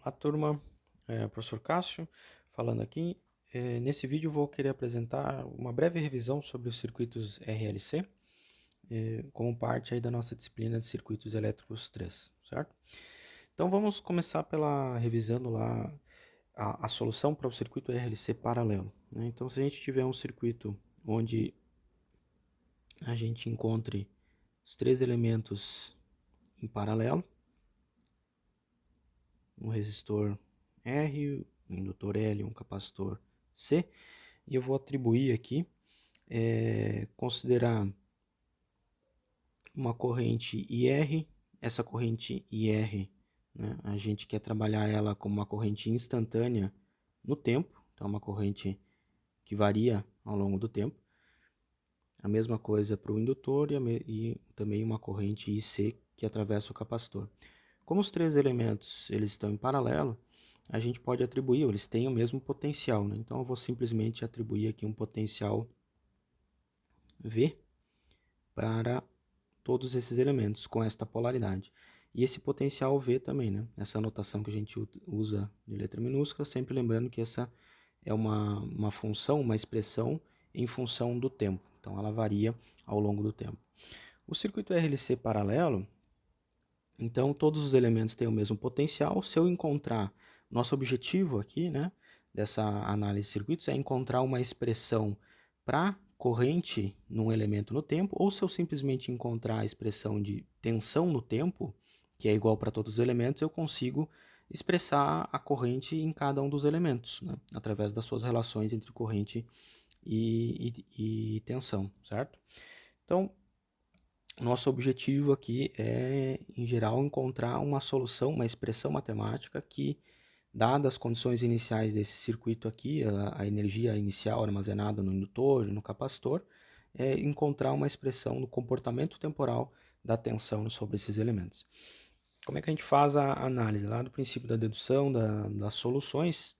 Olá, turma. Professor Cássio falando aqui. Nesse vídeo vou querer apresentar uma breve revisão sobre os circuitos RLC, como parte aí da nossa disciplina de circuitos elétricos 3, certo? Então vamos começar pela revisando lá a solução para o circuito RLC paralelo, né? Então se a gente tiver um circuito onde a gente encontre os três elementos em paralelo, um resistor R, um indutor L e um capacitor C, e eu vou atribuir aqui, considerar uma corrente IR. Essa corrente IR, né, a gente quer trabalhar ela como uma corrente instantânea no tempo, então é uma corrente que varia ao longo do tempo. A mesma coisa para o indutor e também uma corrente IC que atravessa o capacitor. Como os três elementos eles estão em paralelo, a gente pode atribuir, eles têm o mesmo potencial, né? Então eu vou simplesmente atribuir aqui um potencial V para todos esses elementos com esta polaridade. E esse potencial V também, né? Essa notação que a gente usa de letra minúscula, sempre lembrando que essa é uma função, uma expressão em função do tempo. Então ela varia ao longo do tempo. O circuito RLC paralelo, então todos os elementos têm o mesmo potencial. Se eu encontrar, nosso objetivo aqui, né, dessa análise de circuitos é encontrar uma expressão para corrente num elemento no tempo, ou se eu simplesmente encontrar a expressão de tensão no tempo, que é igual para todos os elementos, eu consigo expressar a corrente em cada um dos elementos, né, através das suas relações entre corrente e tensão, certo? Então, nosso objetivo aqui é, em geral, encontrar uma solução, uma expressão matemática que, dadas as condições iniciais desse circuito aqui, a energia inicial armazenada no indutor e no capacitor, encontrar uma expressão do comportamento temporal da tensão sobre esses elementos. Como é que a gente faz a análise? Lá do princípio da dedução, das soluções,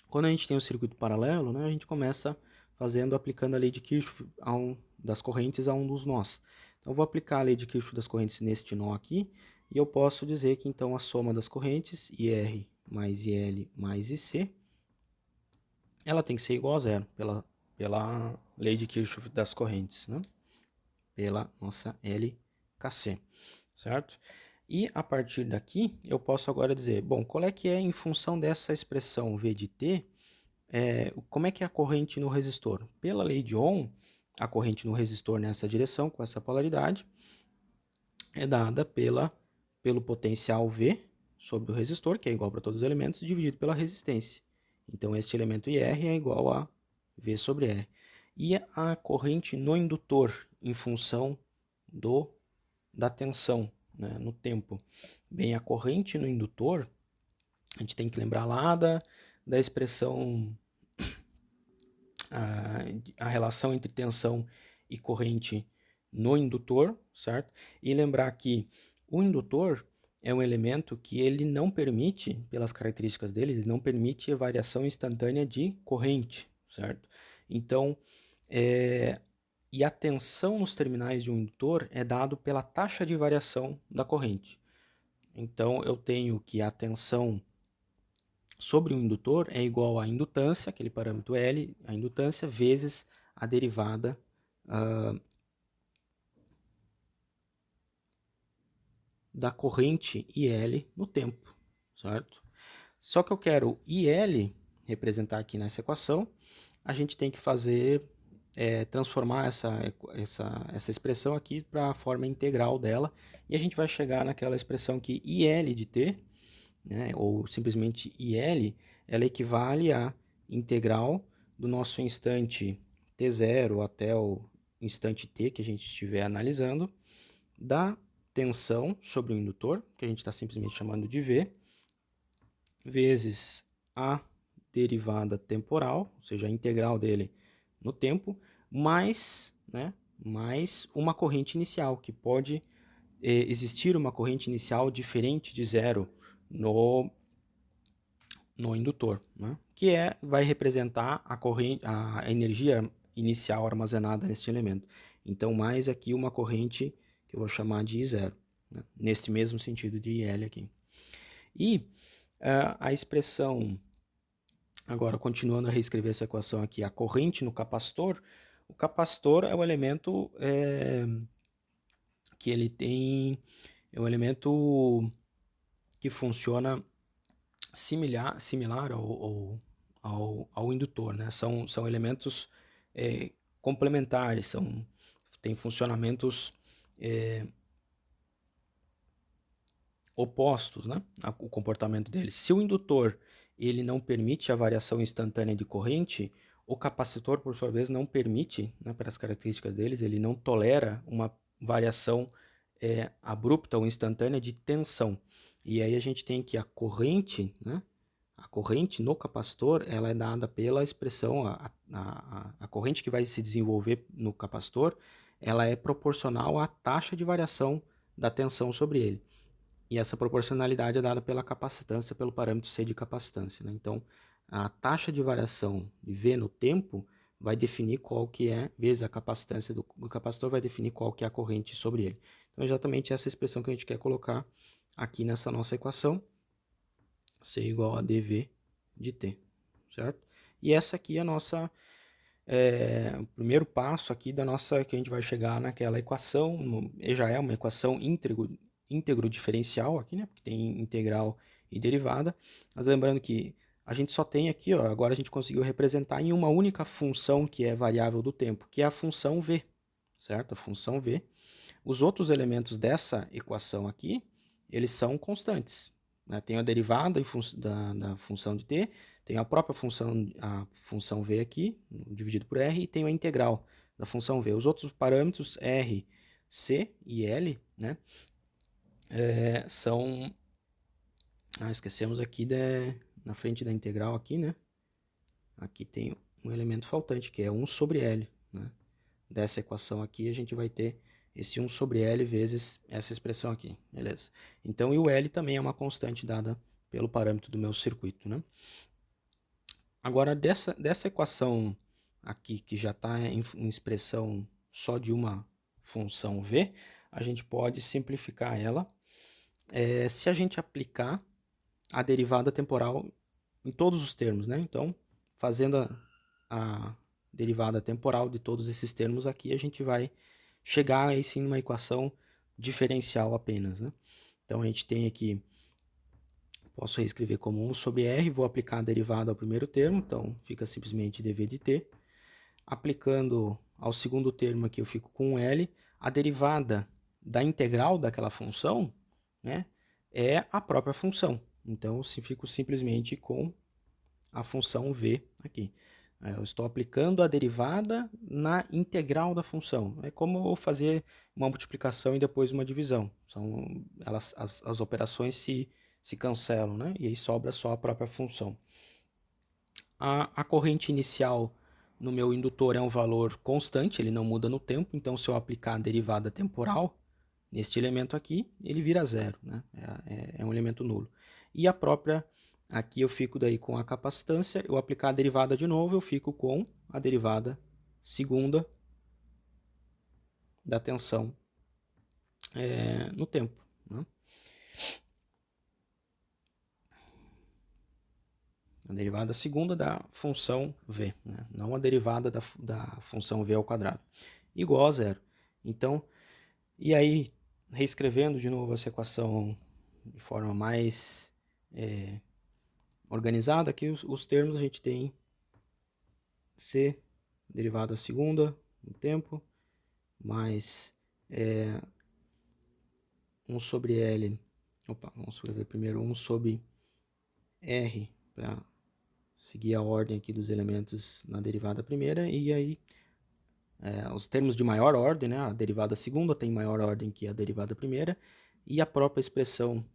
quando a gente tem um circuito paralelo, né, a gente começa aplicando a lei de Kirchhoff das correntes a um dos nós. Então, eu vou aplicar a lei de Kirchhoff das correntes neste nó aqui, e eu posso dizer que então a soma das correntes, IR mais IL mais IC, ela tem que ser igual a zero, pela lei de Kirchhoff das correntes, né? Pela nossa LKC, certo? E a partir daqui, eu posso agora dizer, bom, qual é que é em função dessa expressão V de T, como é que é a corrente no resistor? Pela lei de Ohm, a corrente no resistor nessa direção, com essa polaridade, é dada pelo potencial V sobre o resistor, que é igual para todos os elementos, dividido pela resistência. Então, este elemento IR é igual a V sobre R. E a corrente no indutor, em função da tensão, né, no tempo. Bem, a corrente no indutor, a gente tem que lembrar lá da expressão, a relação entre tensão e corrente no indutor, certo? E lembrar que o indutor é um elemento que ele não permite, pelas características dele, ele não permite a variação instantânea de corrente, certo? Então, e a tensão nos terminais de um indutor é dado pela taxa de variação da corrente. Então, eu tenho que a tensão sobre um indutor é igual à indutância, aquele parâmetro L, a indutância, vezes a derivada da corrente IL no tempo, certo? Só que eu quero IL representar aqui nessa equação, a gente tem que transformar essa expressão aqui para a forma integral dela, e a gente vai chegar naquela expressão que IL de t, né, ou simplesmente IL, ela equivale à integral do nosso instante t0 até o instante t que a gente estiver analisando, da tensão sobre o indutor, que a gente está simplesmente chamando de V, vezes a derivada temporal, ou seja, a integral dele no tempo, mais uma corrente inicial, que pode existir uma corrente inicial diferente de zero no indutor, né? Que vai representar a energia inicial armazenada neste elemento. Então, mais aqui uma corrente que eu vou chamar de I0, né? Nesse mesmo sentido de IL aqui. E A expressão, agora continuando a reescrever essa equação aqui, a corrente no capacitor, o capacitor é o elemento que ele tem, é um elemento que funciona similar ao indutor, né? São elementos complementares, têm funcionamentos opostos, né? O comportamento deles. Se o indutor ele não permite a variação instantânea de corrente, o capacitor, por sua vez, não permite, né, para as características deles, ele não tolera uma variação abrupta ou instantânea de tensão. E aí a gente tem que a corrente, né, a corrente no capacitor, ela é dada pela expressão, a corrente que vai se desenvolver no capacitor, ela é proporcional à taxa de variação da tensão sobre ele. E essa proporcionalidade é dada pela capacitância, pelo parâmetro C de capacitância, né? Então, a taxa de variação de V no tempo vai definir qual que é, vezes a capacitância do capacitor, vai definir qual que é a corrente sobre ele. Então, exatamente essa expressão que a gente quer colocar aqui nessa nossa equação, C igual a dV de T, certo? E essa aqui é a nossa, o primeiro passo aqui da nossa, que a gente vai chegar naquela equação, já é uma equação íntegro diferencial aqui, né? Porque tem integral e derivada. Mas lembrando que a gente só tem aqui, ó, agora a gente conseguiu representar em uma única função que é variável do tempo, que é a função v, certo? A função v. Os outros elementos dessa equação aqui, eles são constantes, né? Tem a derivada da função de t, tem a própria a função v aqui, dividido por r, e tem a integral da função v. Os outros parâmetros r, c e l, né, são... esquecemos aqui na frente da integral aqui, né? Aqui tem um elemento faltante, que é 1 sobre L, né? Dessa equação aqui, a gente vai ter esse 1 sobre L vezes essa expressão aqui, beleza? Então, e o L também é uma constante dada pelo parâmetro do meu circuito, né? Agora, dessa equação aqui, que já está em expressão só de uma função V, a gente pode simplificar ela se a gente aplicar a derivada temporal em todos os termos, né? Então, fazendo a derivada temporal de todos esses termos aqui, a gente vai chegar aí sim numa equação diferencial apenas, né? Então, a gente tem aqui, posso reescrever como 1 sobre R, vou aplicar a derivada ao primeiro termo, então fica simplesmente dv de t. Aplicando ao segundo termo aqui, eu fico com L. A derivada da integral daquela função, né, é a própria função. Então, eu fico simplesmente com a função v aqui. Eu estou aplicando a derivada na integral da função. É como eu fazer uma multiplicação e depois uma divisão. As operações se cancelam, né? E aí sobra só a própria função. A corrente inicial no meu indutor é um valor constante, ele não muda no tempo. Então, se eu aplicar a derivada temporal neste elemento aqui, ele vira zero, né? É um elemento nulo. E a própria... Aqui eu fico daí com a capacitância, eu aplicar a derivada de novo, eu fico com a derivada segunda da tensão no tempo, né? A derivada segunda da função v, né? Não a derivada da função v ao quadrado, igual a zero. Então, e aí, reescrevendo de novo essa equação de forma mais organizada, aqui os termos a gente tem C, derivada segunda no tempo, mais 1 sobre L, vamos escrever primeiro 1 sobre R, para seguir a ordem aqui dos elementos na derivada primeira, e aí os termos de maior ordem, né, a derivada segunda tem maior ordem que a derivada primeira, e a própria expressão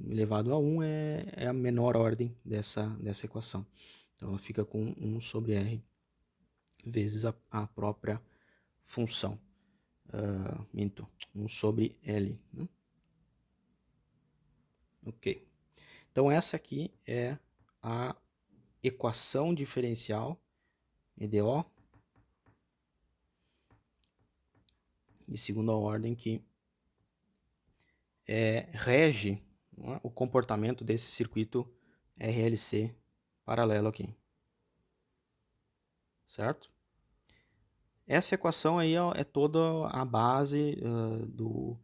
elevado a 1 é a menor ordem dessa equação. Então, ela fica com 1 sobre R vezes a própria função. 1 sobre L. Né? Ok. Então, essa aqui é a equação diferencial, EDO, de segunda ordem, que rege, né, o comportamento desse circuito RLC paralelo aqui, certo? Essa equação aí é toda a base do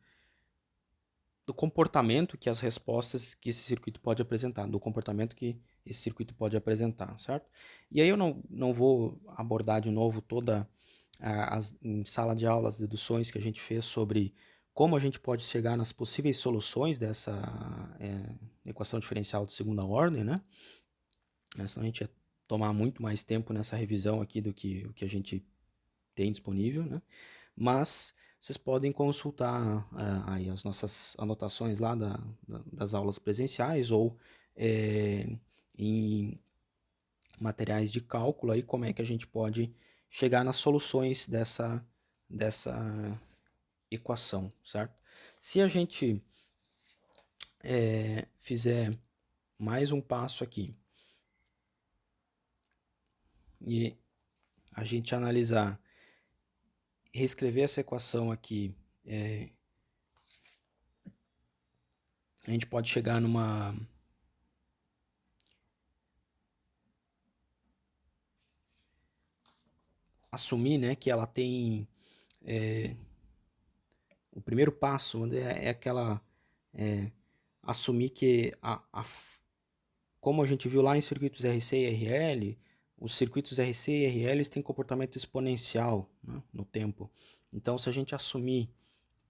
comportamento que as respostas que esse circuito pode apresentar, do comportamento que esse circuito pode apresentar, certo? E aí eu não vou abordar de novo toda em sala de aula as deduções que a gente fez sobre como a gente pode chegar nas possíveis soluções dessa equação diferencial de segunda ordem, né? Senão a gente ia tomar muito mais tempo nessa revisão aqui do que o que a gente tem disponível, né? Mas vocês podem consultar aí as nossas anotações lá das aulas presenciais ou em materiais de cálculo aí como é que a gente pode chegar nas soluções dessa equação, certo? Se a gente fizer mais um passo aqui e a gente analisar, reescrever essa equação aqui, a gente pode chegar numa assumir, né, que ela tem o primeiro passo é aquela assumir que como a gente viu lá em circuitos RC e RL, os circuitos RC e RL têm comportamento exponencial, né, no tempo. Então, se a gente assumir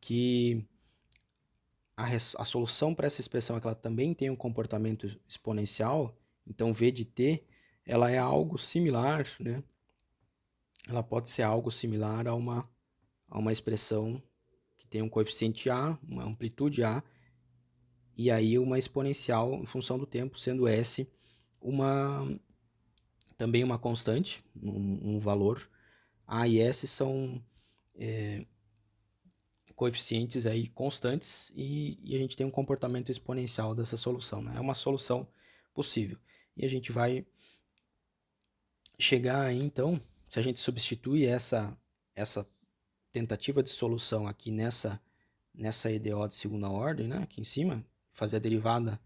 que a solução para essa expressão é que ela também tem um comportamento exponencial, então V de t ela é algo similar, né? Ela pode ser algo similar a uma expressão que tem um coeficiente A, uma amplitude A, e aí uma exponencial em função do tempo, sendo S também uma constante, um valor. A e S são coeficientes aí constantes e a gente tem um comportamento exponencial dessa solução, né? É uma solução possível. E a gente vai chegar aí, então, se a gente substitui essa tentativa de solução aqui nessa EDO de segunda ordem, né, aqui em cima, fazer a derivada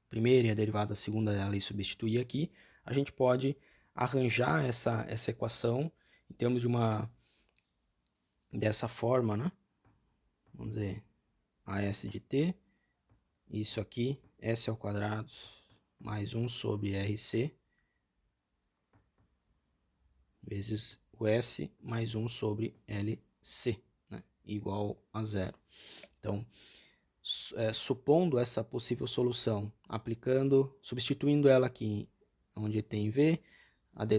primeira e a derivada segunda dela e substituir aqui, a gente pode arranjar essa equação em termos dessa forma, né? Vamos dizer, AS de t, isso aqui, S ao quadrado mais 1 sobre RC, vezes o S mais 1 sobre LC, né? Igual a zero. Então, supondo essa possível solução, substituindo ela aqui onde tem V,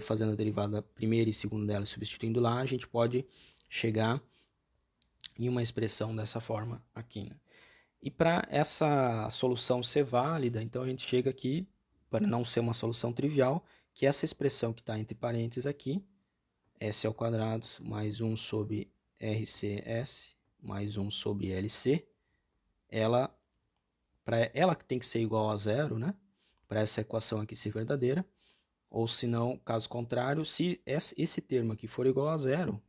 fazendo a derivada primeira e segunda dela, substituindo lá, a gente pode chegar em uma expressão dessa forma aqui, né? E para essa solução ser válida, então a gente chega aqui, para não ser uma solução trivial, que essa expressão que está entre parênteses aqui, S ao quadrado mais 1 sobre RCS mais 1 sobre LC, ela tem que ser igual a zero, né? Para essa equação aqui ser verdadeira. Ou se não, caso contrário, se esse termo aqui for igual a zero,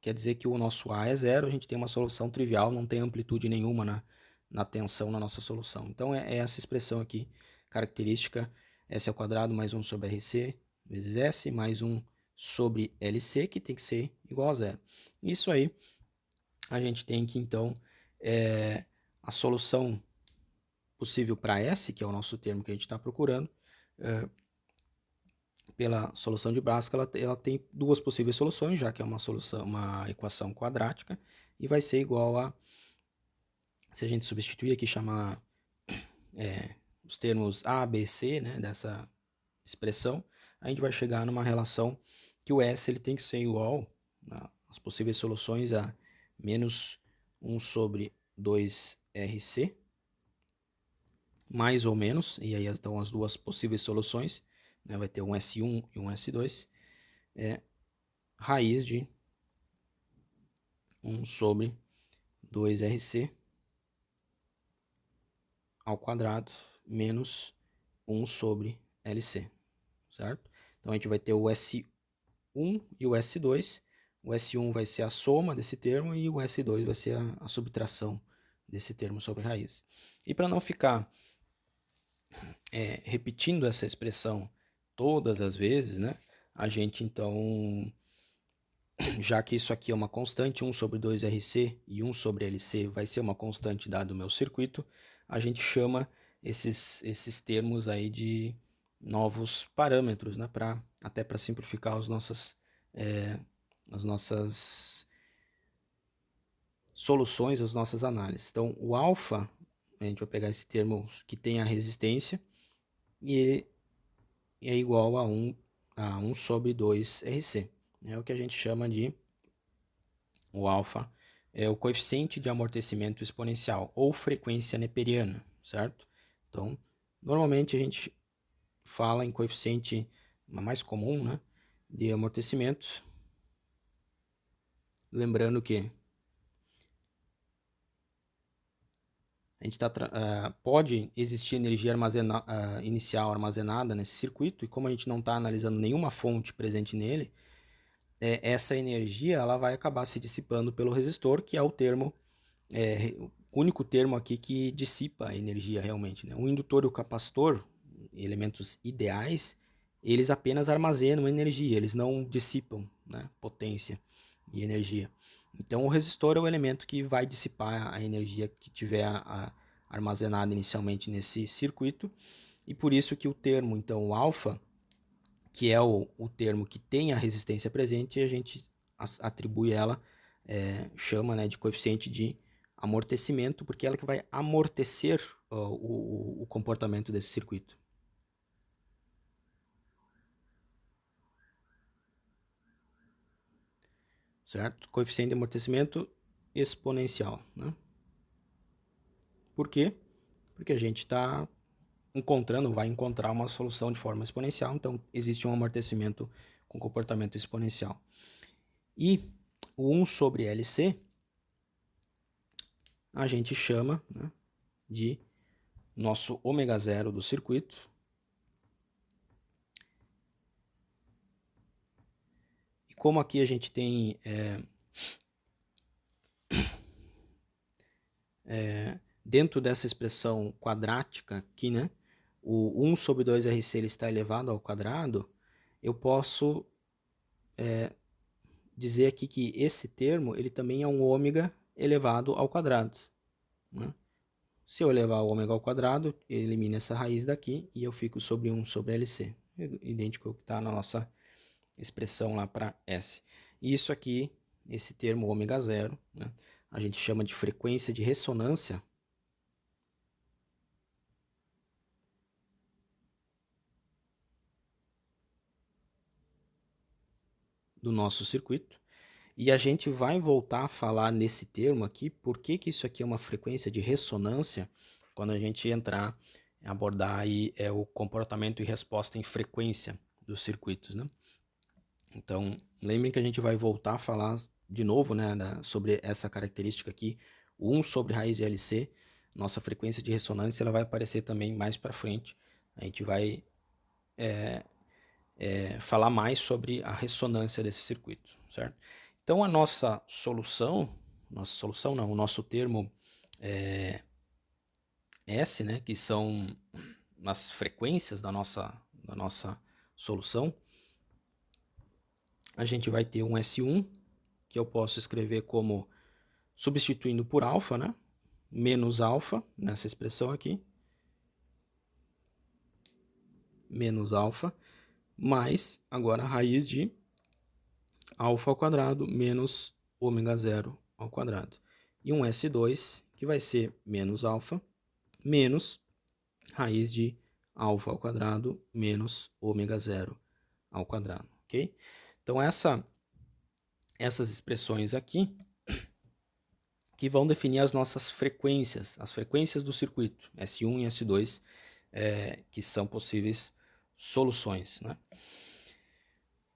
quer dizer que o nosso A é zero, a gente tem uma solução trivial, não tem amplitude nenhuma na tensão na nossa solução. Então é essa expressão aqui, característica, S ao quadrado mais 1 sobre RC vezes S mais 1 sobre LC, que tem que ser igual a zero. Isso aí, a gente tem que então, a solução possível para S, que é o nosso termo que a gente está procurando, pela solução de Bhaskara, ela tem duas possíveis soluções, já que é uma equação quadrática, e vai ser igual a, se a gente substituir aqui, chamar os termos A, B, C, né, dessa expressão, a gente vai chegar numa relação que o S ele tem que ser igual, as possíveis soluções, a menos 1 sobre 2RC, mais ou menos, e aí estão as duas possíveis soluções, né, vai ter um S1 e um S2, raiz de 1 sobre 2RC ao quadrado menos 1 sobre LC, certo? Então a gente vai ter o S1 e o S2. O S1 vai ser a soma desse termo e o S2 vai ser a subtração desse termo sobre raiz. E para não ficar repetindo essa expressão todas as vezes, né, a gente então, já que isso aqui é uma constante, 1 sobre 2RC e 1 sobre LC vai ser uma constante dado o meu circuito, a gente chama esses termos aí de novos parâmetros, né, até para simplificar as nossas soluções, as nossas análises. Então, o alfa, a gente vai pegar esse termo que tem a resistência, e ele é igual a 1 sobre 2RC. É o que a gente chama de o alfa, é o coeficiente de amortecimento exponencial, ou frequência neperiana, certo? Então, normalmente a gente fala em coeficiente mais comum, né, de amortecimento, lembrando que a gente pode existir energia inicial armazenada nesse circuito, e como a gente não está analisando nenhuma fonte presente nele, essa energia ela vai acabar se dissipando pelo resistor, que é o único termo aqui que dissipa a energia realmente, né? O indutor e o capacitor, elementos ideais, eles apenas armazenam energia, eles não dissipam, né, potência e energia. Então o resistor é o elemento que vai dissipar a energia que tiver armazenada inicialmente nesse circuito, e por isso que o termo, então, o alfa, que é o termo que tem a resistência presente, a gente atribui ela, chama, né, de coeficiente de amortecimento, porque ela que vai amortecer o comportamento desse circuito. Certo? Coeficiente de amortecimento exponencial, né? Por quê? Porque a gente vai encontrar uma solução de forma exponencial, então existe um amortecimento com comportamento exponencial. E o 1 sobre LC a gente chama, né, de nosso ômega zero do circuito. E como aqui a gente tem dentro dessa expressão quadrática aqui, né, o 1 sobre 2RC ele está elevado ao quadrado, eu posso dizer aqui que esse termo ele também é um ômega elevado ao quadrado, né? Se eu elevar o ômega ao quadrado, elimina essa raiz daqui e eu fico sobre 1 sobre LC, idêntico ao que está na nossa expressão lá para S. E isso aqui, esse termo ômega zero, né, a gente chama de frequência de ressonância do nosso circuito. E a gente vai voltar a falar nesse termo aqui, por que isso aqui é uma frequência de ressonância, quando a gente abordar aí o comportamento e resposta em frequência dos circuitos, né? Então, lembrem que a gente vai voltar a falar de novo, né, sobre essa característica aqui, 1 sobre raiz de LC, nossa frequência de ressonância, ela vai aparecer também mais para frente. A gente vai falar mais sobre a ressonância desse circuito, certo? Então, a nossa solução não, o nosso termo S, né, que são as frequências da nossa solução, a gente vai ter um S1, que eu posso escrever como substituindo por alfa, né? Menos alfa, nessa expressão aqui. Menos alfa, mais agora a raiz de alfa ao quadrado menos ômega zero ao quadrado. E um S2, que vai ser menos alfa, menos raiz de alfa ao quadrado menos ômega zero ao quadrado, ok? Então essas expressões aqui que vão definir as nossas frequências, as frequências do circuito, S1 e S2, que são possíveis soluções, né?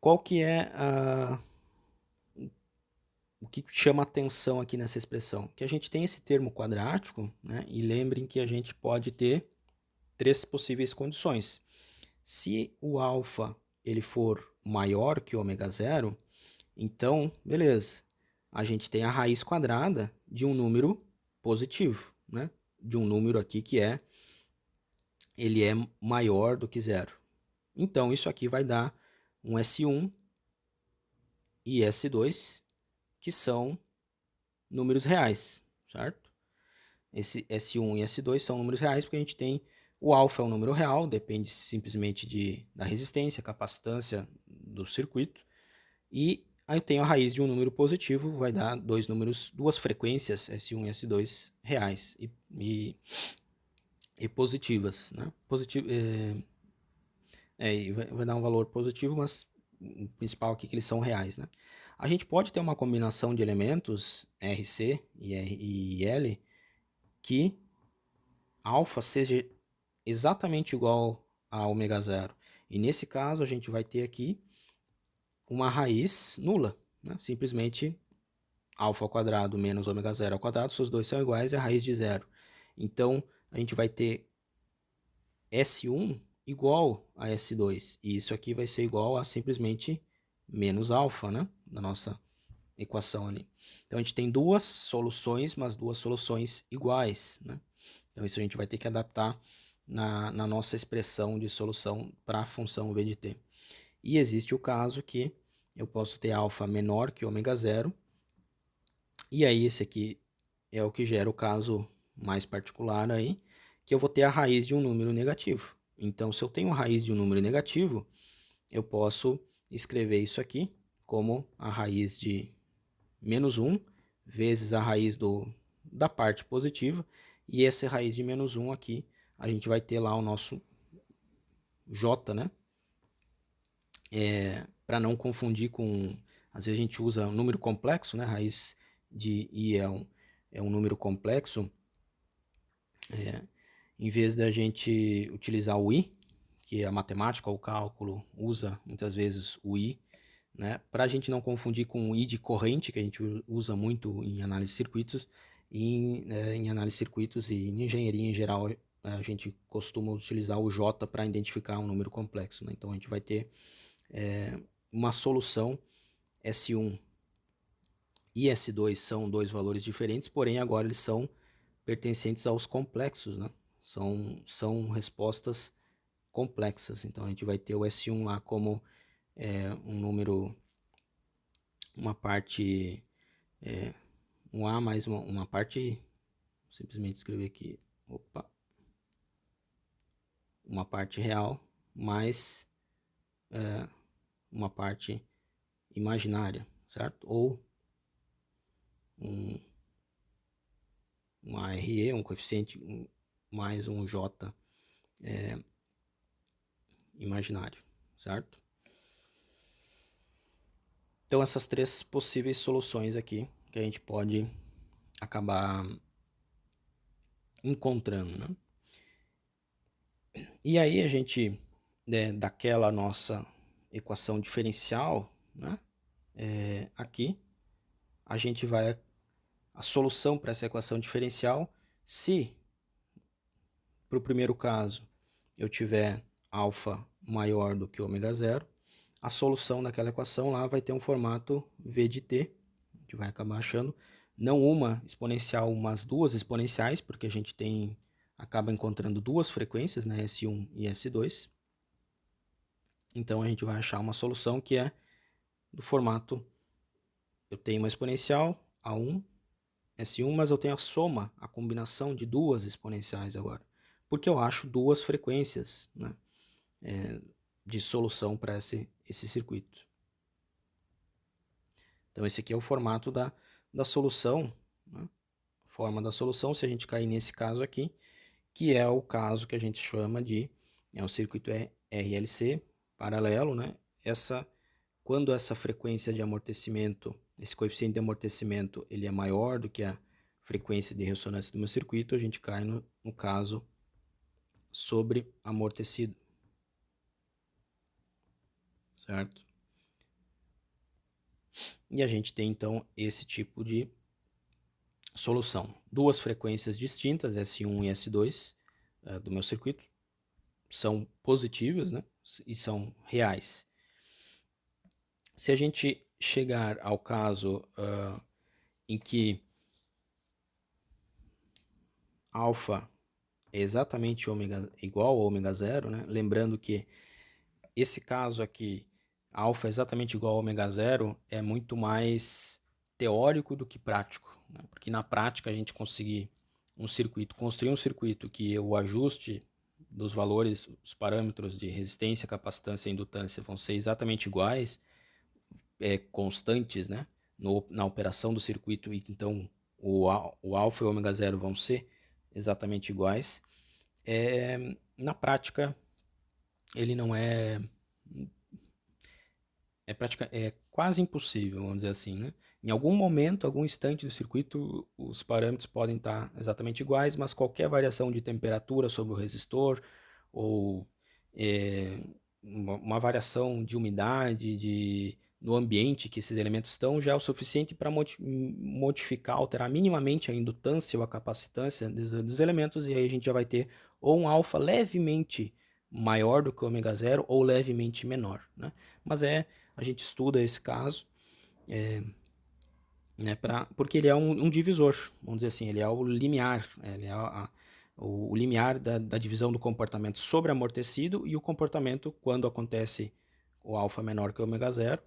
Qual que é o que chama atenção aqui nessa expressão? Que a gente tem esse termo quadrático, né? E lembrem que a gente pode ter três possíveis condições. Se o alfa ele for maior que ômega zero, então, beleza, a gente tem a raiz quadrada de um número positivo, né? De um número aqui que é ele é maior do que zero. Então, isso aqui vai dar um S1 e S2, que são números reais, certo? Esse S1 e S2 são números reais porque a gente tem o alfa é um número real, depende simplesmente da resistência, capacitância do circuito. E aí eu tenho a raiz de um número positivo, vai dar duas frequências S1 e S2 reais e positivas, né? E vai dar um valor positivo, mas o principal aqui é que eles são reais, né? A gente pode ter uma combinação de elementos RC e L que alfa seja exatamente igual a ômega zero. E nesse caso a gente vai ter aqui uma raiz nula, né? Simplesmente alfa ao quadrado menos ômega zero ao quadrado, se os dois são iguais, é a raiz de zero. Então a gente vai ter S1 igual a S2, e isso aqui vai ser igual a simplesmente menos alfa, né? Na nossa equação ali. Então a gente tem duas soluções, mas duas soluções iguais, né? Então isso a gente vai ter que adaptar na nossa expressão de solução para a função v de t. E existe o caso que eu posso ter alfa menor que ômega zero, e aí esse aqui é o que gera o caso mais particular aí, que eu vou ter a raiz de um número negativo. Então, se eu tenho a raiz de um número negativo, eu posso escrever isso aqui como a raiz de menos 1 vezes a raiz da parte positiva, e essa raiz de menos 1 aqui, a gente vai ter lá o nosso j, né? Para não confundir com... Às vezes a gente usa um número complexo, né? Raiz de i é um número complexo. Em vez da gente utilizar o i, que a matemática ou o cálculo usa muitas vezes o i, né? Para a gente não confundir com o i de corrente, que a gente usa muito em análise de circuitos, em análise de circuitos e em engenharia em geral, a gente costuma utilizar o j para identificar um número complexo, né? Então a gente vai ter uma solução S1 e S2 são dois valores diferentes, porém agora eles são pertencentes aos complexos, né? São respostas complexas. Então a gente vai ter o S1 lá como um número, uma parte, um A mais uma parte, simplesmente escrever aqui, uma parte real mais uma parte imaginária, certo? Ou um ARE, um coeficiente mais um J imaginário, certo? Então essas três possíveis soluções aqui que a gente pode acabar encontrando, né? E aí a gente, daquela nossa equação diferencial, né? Aqui a gente vai a solução para essa equação diferencial, se para o primeiro caso eu tiver alfa maior do que ômega zero, a solução daquela equação lá vai ter um formato v de t, a gente vai acabar achando não uma exponencial, mas duas exponenciais, porque a gente acaba encontrando duas frequências, né, S1 e S2. Então a gente vai achar uma solução que é do formato, eu tenho uma exponencial, A1, S1, mas eu tenho a soma, a combinação de duas exponenciais agora, porque eu acho duas frequências, né, de solução para esse circuito. Então esse aqui é o formato da solução, né? Forma da solução, se a gente cair nesse caso aqui, que é o caso que a gente chama de o circuito RLC paralelo, né? Quando essa frequência de amortecimento, esse coeficiente de amortecimento, ele é maior do que a frequência de ressonância do meu circuito, a gente cai no caso sobre amortecido, certo? E a gente tem então esse tipo de solução. Duas frequências distintas, S1 e S2, do meu circuito, são positivas, né? E são reais. Se a gente chegar ao caso em que alfa é exatamente ômega, igual a ômega zero, né? Lembrando que esse caso aqui, alfa é exatamente igual a ômega zero, é muito mais teórico do que prático, né? Porque na prática a gente conseguir construir um circuito que o ajuste dos valores, os parâmetros de resistência, capacitância e indutância vão ser exatamente iguais, constantes, né? Na operação do circuito, e então o alfa e o ômega zero vão ser exatamente iguais. Na prática, ele não é quase impossível, vamos dizer assim, né? Em algum momento, algum instante do circuito, os parâmetros podem estar exatamente iguais, mas qualquer variação de temperatura sobre o resistor ou é, uma variação de umidade no ambiente que esses elementos estão já é o suficiente para modificar, alterar minimamente a indutância ou a capacitância dos elementos, e aí a gente já vai ter ou um alfa levemente maior do que o ômega zero ou levemente menor, né? Mas a gente estuda esse caso, né, porque ele é um divisor, vamos dizer assim, ele é o limiar, ele é o limiar da divisão do comportamento sobre amortecido e o comportamento quando acontece o alfa menor que o ômega zero,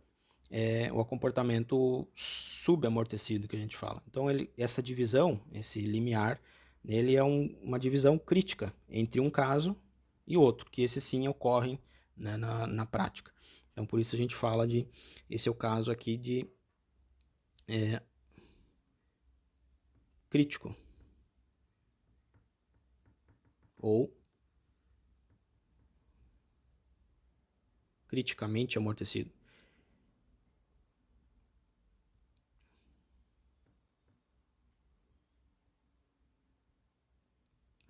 é o comportamento subamortecido que a gente fala. Então essa divisão, esse limiar, ele é uma divisão crítica entre um caso e outro, que esses sim ocorrem, né, na prática. Então por isso a gente fala esse é o caso aqui de crítico ou criticamente amortecido,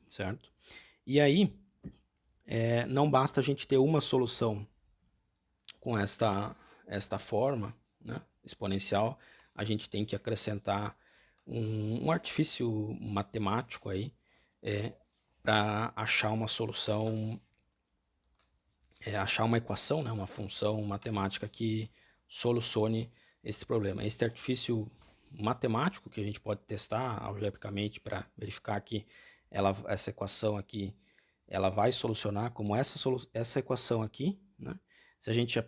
certo? E aí, não basta a gente ter uma solução com esta forma, né, exponencial, a gente tem que acrescentar um artifício matemático aí, para achar uma solução, achar uma equação, né, uma função matemática que solucione esse problema. Esse artifício matemático que a gente pode testar algebricamente para verificar que essa equação aqui ela vai solucionar como essa equação aqui, né? Se a gente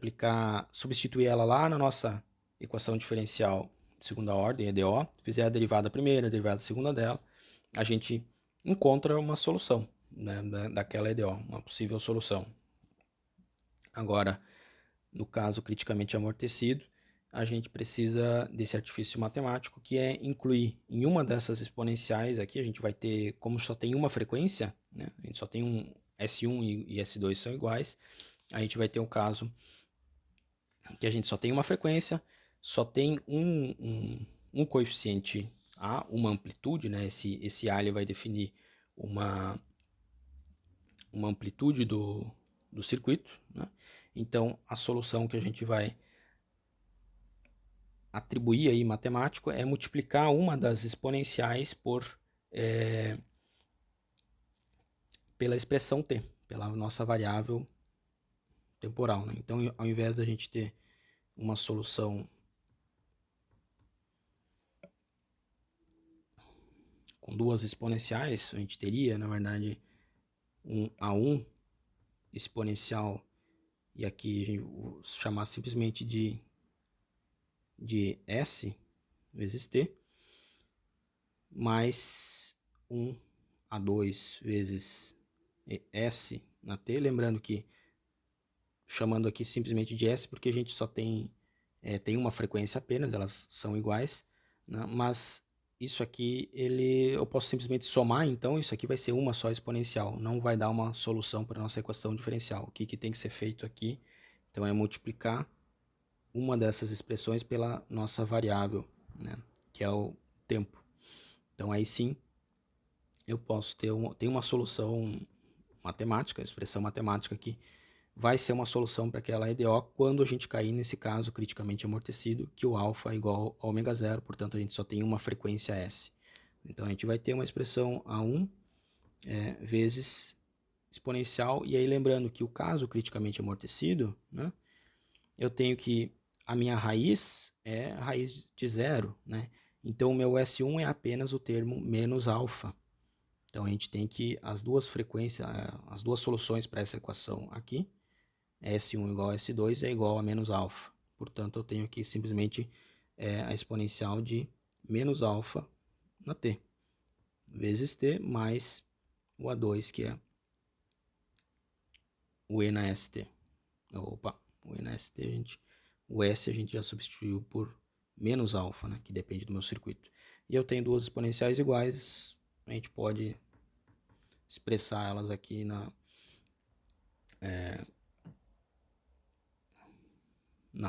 substituir ela lá na nossa equação diferencial de segunda ordem, EDO, fizer a derivada primeira, a derivada segunda dela, a gente encontra uma solução, né, daquela EDO, uma possível solução. Agora, no caso criticamente amortecido, a gente precisa desse artifício matemático, que é incluir em uma dessas exponenciais aqui, a gente vai ter, como só tem uma frequência, né, a gente só tem um S1 e S2 são iguais, a gente vai ter um caso que a gente só tem uma frequência, só tem um coeficiente A, uma amplitude, né, esse A ele vai definir uma amplitude do circuito, né? Então, a solução que a gente vai atribuir aí matemático é multiplicar uma das exponenciais pela expressão t, pela nossa variável temporal, né? Então, ao invés da gente ter uma solução com duas exponenciais, a gente teria, na verdade, um A1 exponencial, e aqui vou chamar simplesmente de S vezes t, mais um A2 vezes S na t, lembrando que chamando aqui simplesmente de S porque a gente só tem uma frequência apenas, elas são iguais, né? Mas isso aqui eu posso simplesmente somar, então isso aqui vai ser uma só exponencial, não vai dar uma solução para a nossa equação diferencial. O que tem que ser feito aqui, então, é multiplicar uma dessas expressões pela nossa variável, né, que é o tempo. Então aí sim eu posso ter uma solução matemática, expressão matemática que vai ser uma solução para aquela EDO quando a gente cair nesse caso criticamente amortecido, que o alfa é igual a ômega zero, portanto a gente só tem uma frequência S. Então a gente vai ter uma expressão A1 vezes exponencial, e aí lembrando que o caso criticamente amortecido, né, eu tenho que a minha raiz é a raiz de zero, né? Então o meu S1 é apenas o termo menos alfa. Então a gente tem que as duas frequências, as duas soluções para essa equação aqui, S1 igual a S2 é igual a menos alfa. Portanto, eu tenho aqui simplesmente a exponencial de menos alfa na t, vezes t mais o A2, que é o E na ST. Opa, o E na ST, o S a gente já substituiu por menos alfa, né, que depende do meu circuito. E eu tenho duas exponenciais iguais, a gente pode expressar elas aqui na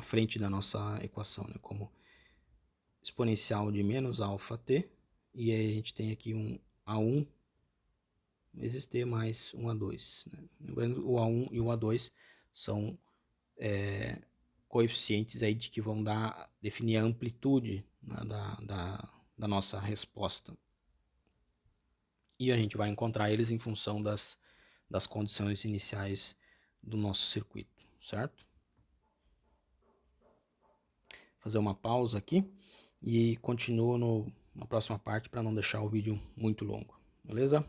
frente da nossa equação, né, como exponencial de menos alfa t, e aí a gente tem aqui um A1 vezes t mais um A2. Né? Lembrando, o A1 e o A2 são coeficientes aí de que vão definir a amplitude, né, da nossa resposta. E a gente vai encontrar eles em função das condições iniciais do nosso circuito, certo? Fazer uma pausa aqui e continuo na próxima parte para não deixar o vídeo muito longo, beleza?